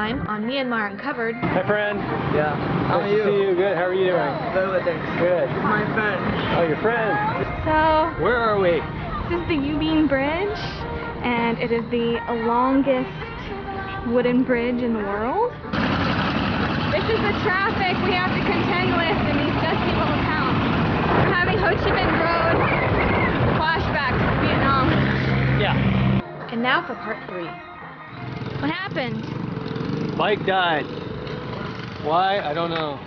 time on Myanmar Uncovered. Hi friend. Yeah. How are Nice you? to see you. Good. How are you doing? Very well, thanks. Good. My friend. Oh, your friend. So, Where are we? this is the Yubin Bridge, and it is the longest wooden bridge in the world. This is the traffic we have to contend with in these dusty little towns. We're having Ho Chi Minh Road flashbacks to Vietnam. Yeah. And now for part 3. What happened? Bike died. Why? I don't know.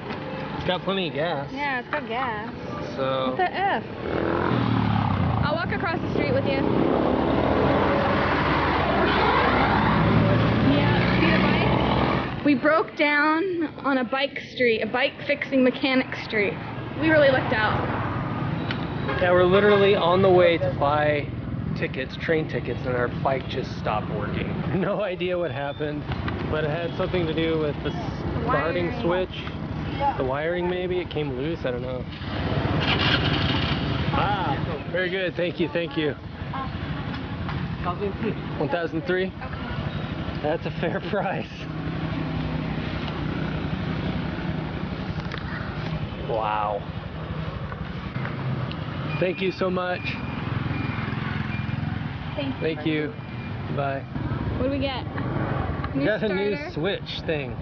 It's got plenty of gas. Yeah, it's got gas. So. What the F? I'll walk across the street with you. Yeah, see the bike? We broke down on a bike street, a bike fixing mechanic street. We really looked out. Yeah, we're literally on the way to buy tickets, train tickets, and our bike just stopped working. No idea what happened, but it had something to do with the starting switch. The wiring maybe, it came loose, I don't know. Ah, very good, thank you, thank you. 1003? That's a fair price. Wow. Thank you so much. Thank you. Bye. What do we get? We got a new switch thing.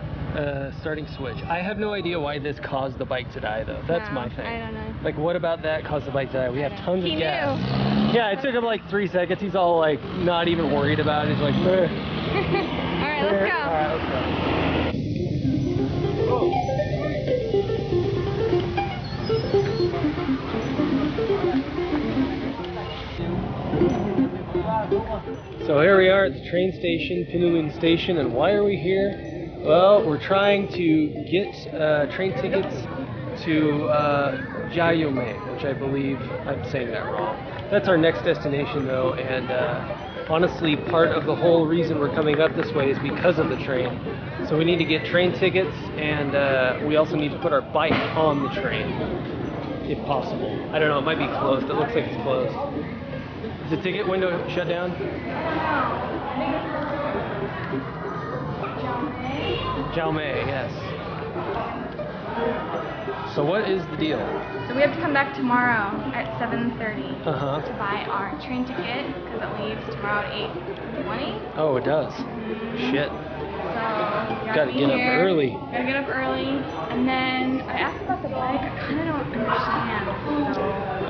Starting switch. I have no idea why this caused the bike to die though. That's my thing. I don't know. Like what about that caused the bike to die? We have tons of gas. Knew. Yeah, it took him like 3 seconds. He's all like not even worried about it. He's like, meh. Alright, let's go. Alright, let's go. So here we are at the train station, Lwin station, and why are we here? Well, we're trying to get train tickets to Zhangjiajie, which I believe I'm saying that wrong. That's our next destination though, and honestly part of the whole reason we're coming up this way is because of the train. So we need to get train tickets, and we also need to put our bike on the train, if possible. I don't know, it might be closed. It looks like it's closed. Is the ticket window shut down? Xiaomei, yes. So what is the deal? So we have to come back tomorrow at 7:30 Uh-huh. to buy our train ticket because it leaves tomorrow at 8:20. Oh, it does. Shit. So Gotta get up early. Gotta get up early. And then I asked about the bike. I kind of don't understand.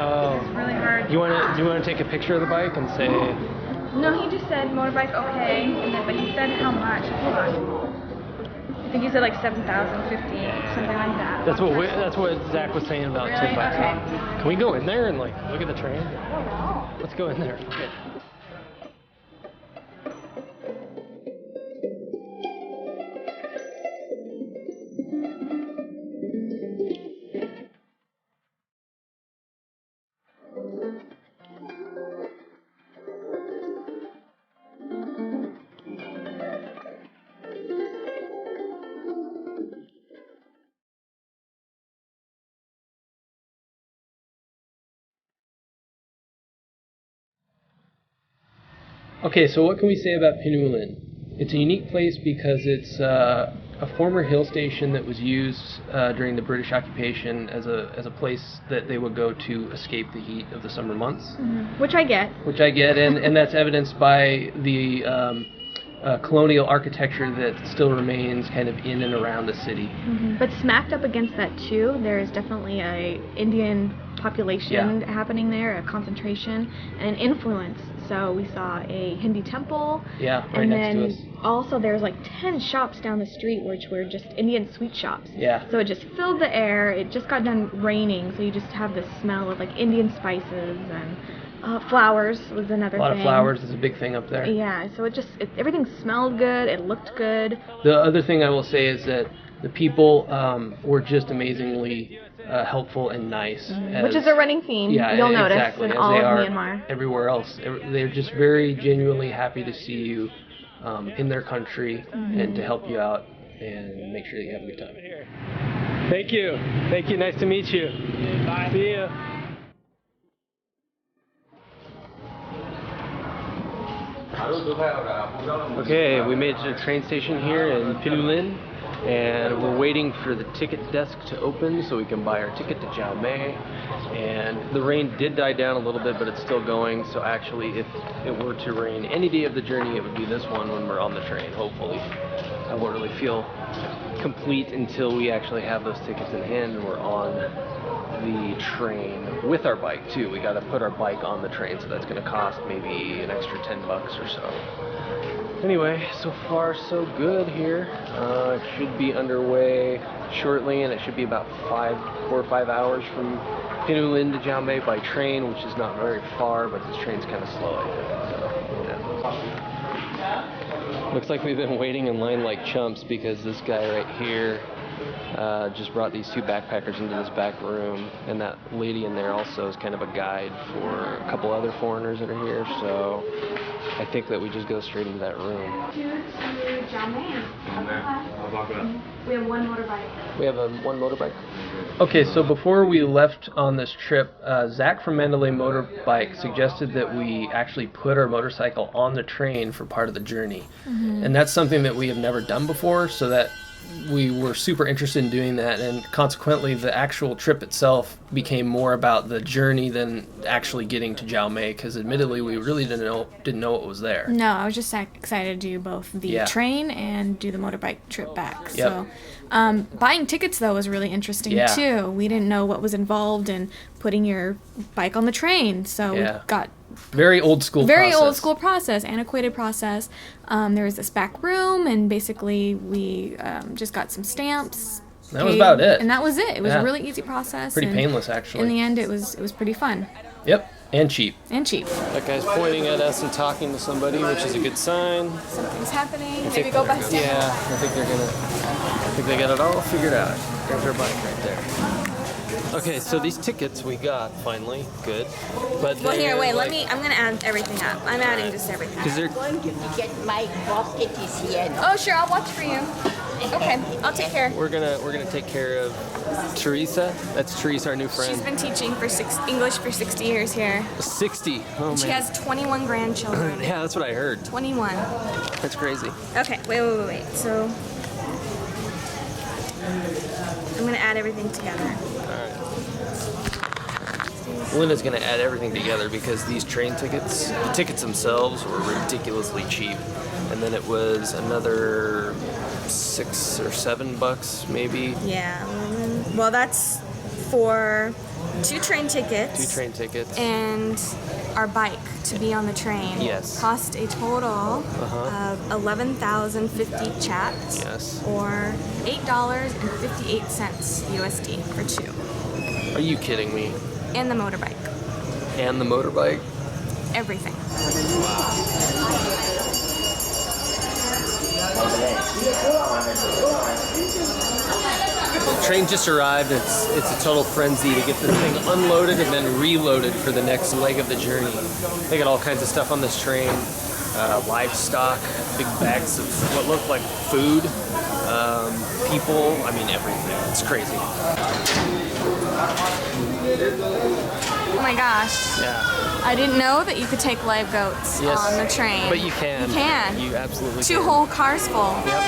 So it's really hard. Do you want to take a picture of the bike and say? No, he just said motorbike okay, and then, but he said how much? Hold on. I think he said like 7,050, something like that. That's what Zach was saying about Really? tip bikes. Okay. Can we go in there and like look at the train? I don't know. Let's go in there. Okay. Okay, so what can we say about Pyin? It's a unique place because it's a former hill station that was used during the British occupation as a place that they would go to escape the heat of the summer months. Mm-hmm. Which I get. Which I get, and that's evidenced by the colonial architecture that still remains kind of in and around the city. Mm-hmm. But smacked up against that too, there is definitely a Indian population happening there, a concentration and an influence. So we saw a Hindi temple. Yeah, right next to us. And then also there's like 10 shops down the street which were just Indian sweet shops. Yeah. So it just filled the air. It just got done raining, so you just have this smell of like Indian spices, and flowers was another thing. A lot of flowers is a big thing up there. Yeah, so everything smelled good, it looked good. The other thing I will say is that the people were just amazingly helpful and nice. Which is a running theme, you'll notice, in all of Myanmar. Everywhere else. They're just very genuinely happy to see you in their country and to help you out and make sure that you have a good time. Thank you. Thank you. Nice to meet you. Bye. See you. Okay, we made it to the train station here in Lwin, and we're waiting for the ticket desk to open so we can buy our ticket to Giao Mai. And the rain did die down a little bit, but it's still going. So actually, if it were to rain any day of the journey, it would be this one when we're on the train, hopefully. I won't really feel complete until we actually have those tickets in hand and we're on the train with our bike too. We got to put our bike on the train, so that's going to cost maybe an extra $10 or so. Anyway, so far so good here. It should be underway shortly, and it should be about 4 or 5 hours from Pyin to Giao Mai by train, which is not very far, but this train's kind of slow, I think. So, yeah. Looks like we've been waiting in line like chumps because this guy right here just brought these 2 backpackers into this back room, and that lady in there also is kind of a guide for a couple other foreigners that are here, so I think that we just go straight into that room. We have 1 motorbike. We have 1 motorbike? Okay, so before we left on this trip, Zach from Mandalay Motorbike suggested that we actually put our motorcycle on the train for part of the journey. And that's something that we have never done before, so that we were super interested in doing that, and consequently the actual trip itself became more about the journey than actually getting to Giao Mai, because admittedly we really didn't know what was there. No, I was just excited to do both the train and do the motorbike trip back. Yep. So buying tickets though was really interesting too. We didn't know what was involved in putting your bike on the train, so we got very old school process, antiquated process. There was this back room, and basically we just got some stamps. That was about it. And that was it. It was a really easy process. Pretty painless, actually. In the end, it was pretty fun. Yep, and cheap. And cheap. That guy's pointing at us and talking to somebody, which is a good sign. Something's happening. Maybe go back. Yeah, I think they got it all figured out. There's our bike right there. Okay, so these tickets we got finally, good. But well, here, wait. I'm gonna add everything up. I'm adding just everything. Because they're going to get my basket is here. Oh, sure. I'll watch for you. Okay, I'll take care. We're gonna take care of Teresa. That's Teresa, our new friend. She's been teaching for English for 60 years here. 60. Oh man. She has 21 grandchildren. Yeah, that's what I heard. 21. That's crazy. Okay, wait. So I'm gonna add everything together. Linda's going to add everything together because these train tickets, the tickets themselves were ridiculously cheap. And then it was another $6 or $7 maybe. Yeah. Well, that's for 2 train tickets. 2 train tickets. And our bike to be on the train. Yes. Cost a total of 11,050 chats. Yes. Or $8.58 USD for 2. Are you kidding me? And the motorbike. And the motorbike? Everything. The train just arrived. It's a total frenzy to get this thing unloaded and then reloaded for the next leg of the journey. They got all kinds of stuff on this train. Livestock, big bags of what looked like food, people, I mean everything. It's crazy. Oh my gosh. Yeah. I didn't know that you could take live goats on the train. But you can. You can. You absolutely 2 can. whole cars full. Yep.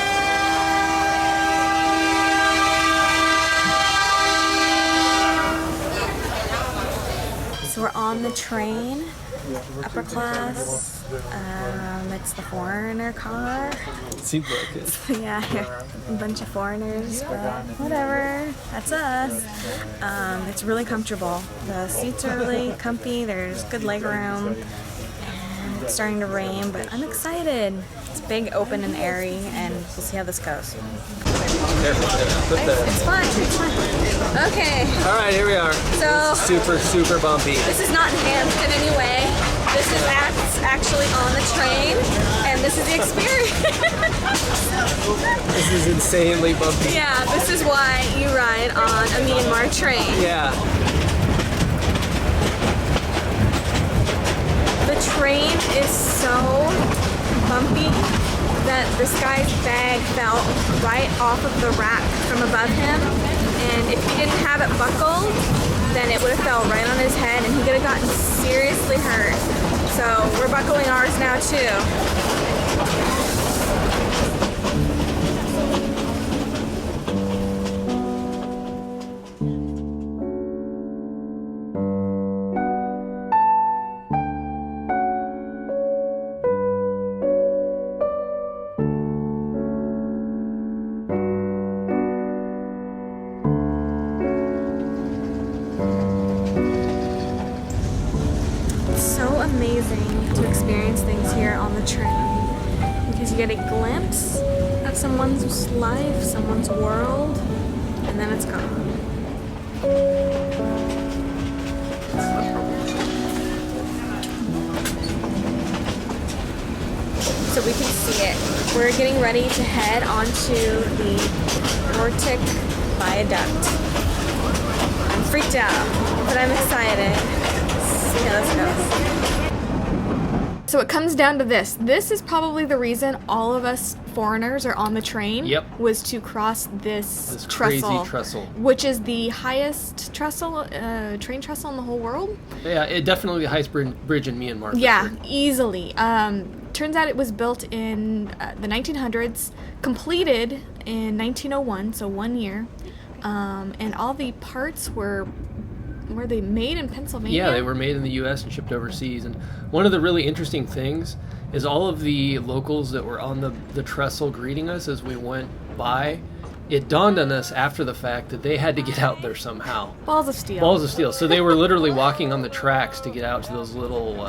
So we're on the train, upper class. It's the foreigner car. Seems like it. Yeah, a bunch of foreigners, but whatever. That's us. It's really comfortable. The seats are really comfy. There's good leg room. And it's starting to rain, but I'm excited. It's big, open, and airy, and we'll see how this goes. It's fine. It's fine. Okay. All right, here we are. So super, super bumpy. this is not enhanced in any way. This is actually on the train, and this is the experience. This is insanely bumpy. Yeah, this is why you ride on a Myanmar train. Yeah. The train is so bumpy that this guy's bag fell right off of the rack from above him, and if he didn't have it buckled, then it would have fell right on his head and he could have gotten seriously hurt. So we're buckling ours now too. Amazing to experience things here on the train because you get a glimpse of someone's life, someone's world, and then it's gone. So we can see it. We're getting ready to head onto the Goteik viaduct. I'm freaked out, but I'm excited. See how this goes. So it comes down to this. This is probably the reason all of us foreigners are on the train. Yep. Was to cross this crazy trestle, which is the highest trestle, train trestle in the whole world. Yeah, it definitely the highest bridge in Myanmar. Yeah, sure. Easily. Turns out it was built in the 1900s, completed in 1901, so 1 year, and all the parts were they made in Pennsylvania? Yeah, they were made in the U.S. and shipped overseas. And one of the really interesting things is all of the locals that were on the trestle greeting us as we went by, it dawned on us after the fact that they had to get out there somehow. Balls of steel. Balls of steel. So they were literally walking on the tracks to get out to those little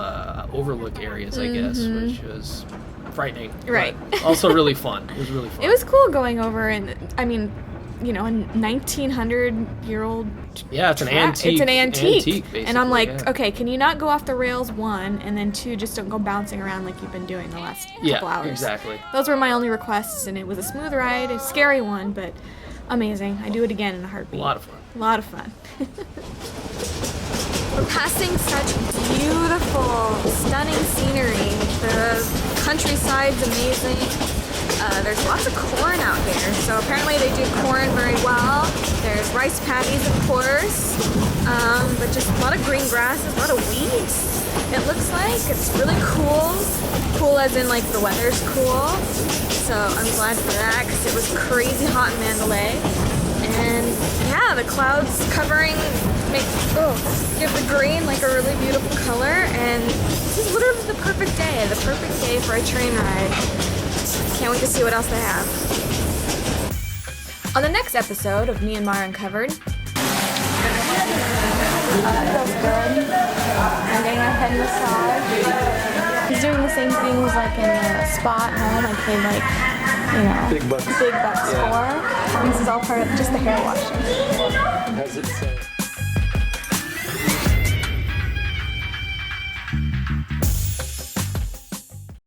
overlook areas, I guess, which was frightening. Right. Also really fun. It was really fun. It was cool going over, and I mean, you know, a 1900-year-old. Yeah, it's an antique. It's an antique. And I'm like, yeah. Okay, can you not go off the rails, 1, and then 2, just don't go bouncing around like you've been doing the last couple hours. Yeah, exactly. Those were my only requests, and it was a smooth ride, a scary one, but amazing. I do it again in a heartbeat. A lot of fun. A lot of fun. We're passing such beautiful, stunning scenery. The countryside's amazing. There's lots of corn out here, so apparently they do corn very well. There's rice paddies, of course, but just a lot of green grasses, a lot of weeds. It looks like it's really cool. Cool as in like the weather's cool. So I'm glad for that because it was crazy hot in Mandalay. And yeah, the clouds covering give the green like a really beautiful color. And this is literally the perfect day for a train ride. Can't wait to see what else they have. On the next episode of Myanmar Uncovered. It feels good. I'm getting a head massage. He's doing the same things like in the spa at home. I paid like, you know, big bucks for. And this is all part of just the hair washing. How's it say?